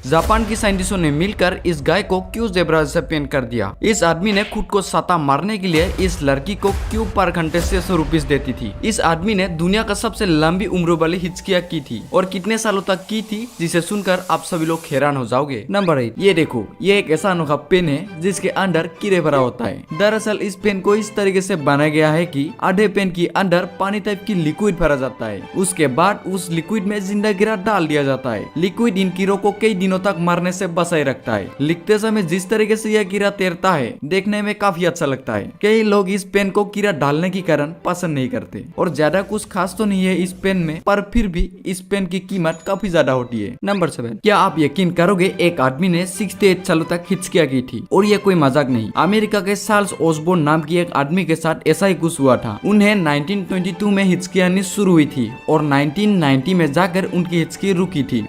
Japan की साइंटिस्टों ने मिलकर इस गाय को क्यों जेब्रा से पेंट कर दिया। इस आदमी ने खुद को सता मारने के लिए इस लड़की को क्यों पर घंटे 600 रुपीज देती थी। इस आदमी ने दुनिया का सबसे लंबी उम्र वाली हिचकियां की थी और कितने सालों तक की थी, जिसे सुनकर आप सभी लोग हैरान हो जाओगे। नंबर 8, ये देखो, ये एक ऐसा अनोखा पेन है जिसके अंदर कीड़े भरा होता है। दरअसल इस पेन को इस तरीके से बनाया गया है कि आधे पेन के अंदर पानी टाइप की लिक्विड भरा जाता है। उसके बाद उस लिक्विड में जिंदा कीड़ा डाल दिया जाता है। लिक्विड इन कीड़ों को कई दिनों तक मरने से बचाए रखता है। लिखते समय जिस तरीके से यह कीड़ा तैरता है, देखने में काफी अच्छा लगता है। कई लोग इस पेन को कीड़ा डालने के कारण पसंद नहीं करते और ज्यादा कुछ खास तो नहीं है इस पेन में, पर फिर भी इस पेन की कीमत काफी ज्यादा होती है। नंबर 7, क्या आप यकीन करोगे, एक आदमी ने 68 सालों तक हिचकियां की थी और ये कोई मजाक नहीं। अमेरिका के चार्ल्स ऑसबोर्न नाम की एक आदमी के साथ ऐसा ही कुछ हुआ था। उन्हें 1922 में हिचकी आनी शुरू हुई थी और 1990 में जाकर उनकी हिचकी रुकी थी।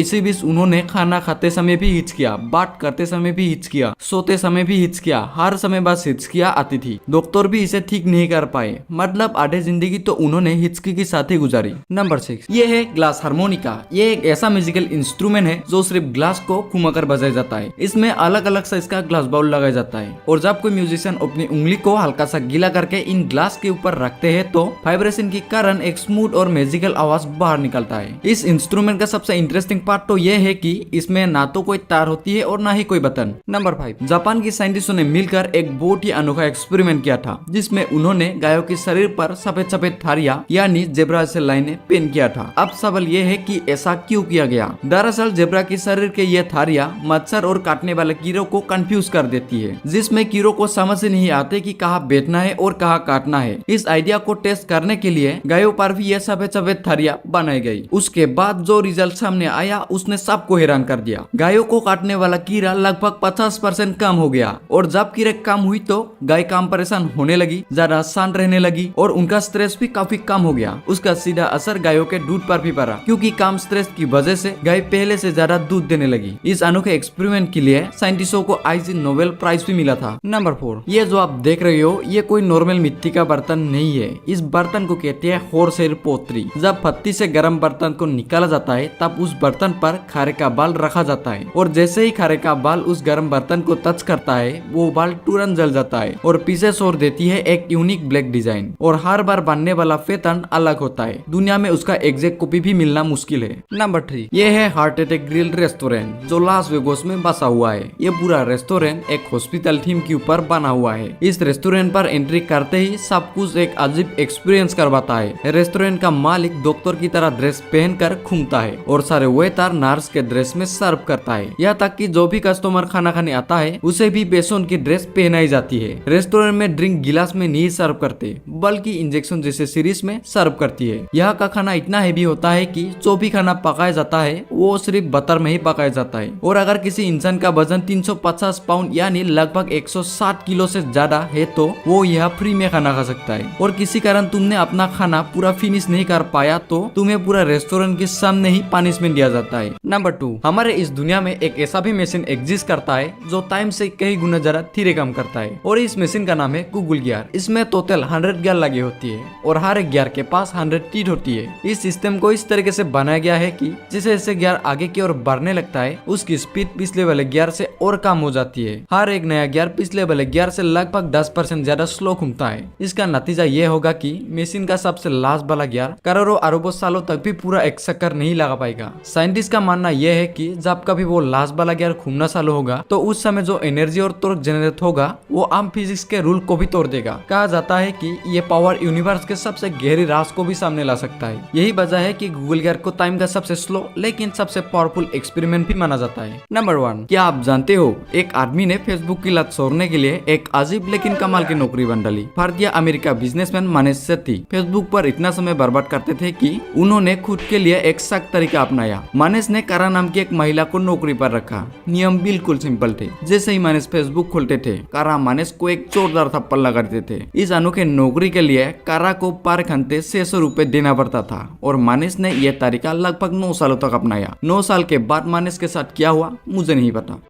इसी बीच उन्होंने खाना खाते समय भी हिचकिया, बात करते समय भी हिचकिया, सोते समय भी हिचकिया, हर समय बस हिचकिया आती थी। डॉक्टर भी इसे ठीक नहीं कर पाए, मतलब आधे जिंदगी तो उन्होंने हिचकी के साथ ही गुजारी। नंबर 6, ये है ग्लास हारमोनिका। ये एक ऐसा म्यूजिकल इंस्ट्रूमेंट है जो सिर्फ ग्लास को घुमाकर बजाया जाता है। इसमें अलग अलग साइज का ग्लास बाउल लगाया जाता है और जब कोई म्यूजिशियन अपनी उंगली को हल्का सा गीला करके इन ग्लास के ऊपर रखते हैं तो वाइब्रेशन के कारण एक स्मूथ और मैजिकल आवाज बाहर निकलता है। इस इंस्ट्रूमेंट का सबसे इंटरेस्टिंग पार्ट तो यह है कि इसमें ना तो कोई तार होती है और ना ही कोई बटन। नंबर 5, जापान की साइंटिस्टों ने मिलकर एक बहुत ही अनोखा एक्सपेरिमेंट किया था, जिसमें उन्होंने गायों के शरीर पर सफेद सफेद धारियां यानी जेब्रा से लाइनें पेंट किया था। अब सवाल यह है कि ऐसा क्यों किया गया। दरअसल जेब्रा के शरीर के ये धारियां मच्छर और काटने वाले कीड़ों को कंफ्यूज कर देती है, जिसमें कीड़ों को समझ नहीं आते कि कहाँ बैठना है और कहाँ काटना है। इस आइडिया को टेस्ट करने के लिए गायों पर भी यह सफेद सफेद धारियां बनाई गई। उसके बाद जो रिजल्ट सामने आया उसने सबको हैरान कर दिया। गायों को काटने वाला कीड़ा लगभग 50% कम हो गया और जब कीड़े कम हुई तो गाय कम परेशान होने लगी, ज्यादा शांत रहने लगी और उनका स्ट्रेस भी काफी कम हो गया। उसका सीधा असर गायों के दूध पर भी पड़ा, क्योंकि कम स्ट्रेस की वजह से गाय पहले से ज्यादा दूध देने लगी। इस अनोखे एक्सपेरिमेंट के लिए साइंटिस्टों को आईजी नोबेल प्राइज भी मिला था। नंबर 4, ये जो आप देख रहे हो ये कोई नॉर्मल मिट्टी का बर्तन नहीं है। इस बर्तन को कहते हैं हॉर्सहेयर पोटरी। जब पत्ती से गर्म बर्तन को निकाला जाता है तब उस बर्तन पर खारे का बाल रखा जाता है और जैसे ही खारे का बाल उस गर्म बर्तन को टच करता है वो बाल तुरंत जल जाता है और पीछे छोड़ देती है एक यूनिक ब्लैक डिजाइन। और हर बार बनने वाला पैटर्न अलग होता है। दुनिया में उसका एग्जैक्ट कॉपी भी मिलना मुश्किल है। नंबर 3, ये है हार्ट अटैक ग्रिल रेस्टोरेंट जो लास वेगास में बसा हुआ है। ये पूरा रेस्टोरेंट एक हॉस्पिटल थीम के ऊपर बना हुआ है। इस रेस्टोरेंट पर एंट्री करते ही सब कुछ एक अजीब एक्सपीरियंस करवाता है। रेस्टोरेंट का मालिक डॉक्टर की तरह ड्रेस पहनकर घूमता है और सारे वेटर नर्स के ड्रेस में सर्व करता है। यहाँ तक कि जो भी कस्टमर खाना खाने आता है उसे भी पेशेंट की ड्रेस पहनाई जाती है। रेस्टोरेंट में ड्रिंक गिलास में नहीं सर्व करते बल्कि इंजेक्शन जैसे सीरीज में सर्व करती है। यहाँ का खाना इतना हैवी होता है कि जो भी खाना पकाया जाता है वो सिर्फ बटर में ही पकाया जाता है और अगर किसी इंसान का वजन 350 पाउंड यानी लगभग 160 किलो से ज्यादा है तो वो यहाँ फ्री में खाना खा सकता है। और किसी कारण तुमने अपना खाना पूरा फिनिश नहीं कर पाया तो तुम्हें पूरा रेस्टोरेंट के सामने ही पनिशमेंट दिया जाता है। नंबर 2, हमारे इस दुनिया में एक ऐसा भी मशीन एग्जिस्ट करता है जो टाइम से कई गुना ज्यादा धीरे काम करता है और इस मशीन का नाम है गूगल गियर। इसमें टोटल 100 गियर लगी होती है और हर एक गियर के पास 100 टीथ होती है। इस सिस्टम को इस तरीके से बनाया गया है कि जैसे जैसे गियर आगे की ओर बढ़ने लगता है उसकी स्पीड पिछले वाले गियर से और कम हो जाती है। हर एक नया गियर पिछले वाले गियर से लगभग 10% ज्यादा स्लो घूमता है। इसका नतीजा ये होगा कि मशीन का सबसे लास्ट वाला गियर करोड़ों अरबों सालों तक भी पूरा एक चक्कर नहीं लगा पाएगा। साइंटिस्ट का मानना यह है कि जब कभी वो लास्ट वाला गियर घूमना चालू होगा तो उस समय जो एनर्जी और टॉर्क जनरेट होगा वो आम फिजिक्स के रूल को भी तोड़ देगा। कहा जाता है कि ये पावर यूनिवर्स के सबसे गहरी राज को भी सामने ला सकता है। यही वजह है कि गूगल गियर को टाइम का सबसे स्लो लेकिन सबसे पावरफुल एक्सपेरिमेंट भी माना जाता है। नंबर 1, क्या आप जानते हो एक आदमी ने फेसबुक की लत छोड़ने के लिए एक अजीब लेकिन कमाल की नौकरी बन डाली। भारतीय अमेरिका बिजनेसमैन मनीष सेठी फेसबुक पर इतना समय बर्बाद करते थे कि उन्होंने खुद के लिए एक सख्त तरीका अपनाया। मनीष ने कारा नाम की एक महिला को नौकरी पर रखा। नियम बिल्कुल सिंपल थे। जैसे ही मनीष फेसबुक खोलते थे कारा मनीष को एक जोरदार थप्पड़ लगा देते थे। इस अनोखे नौकरी के लिए कारा को पर घंटे 600 रुपए देना पड़ता था और मनीष ने यह तरीका लगभग 9 सालों तक अपनाया। 9 साल के बाद मनीष के साथ क्या हुआ मुझे नहीं पता।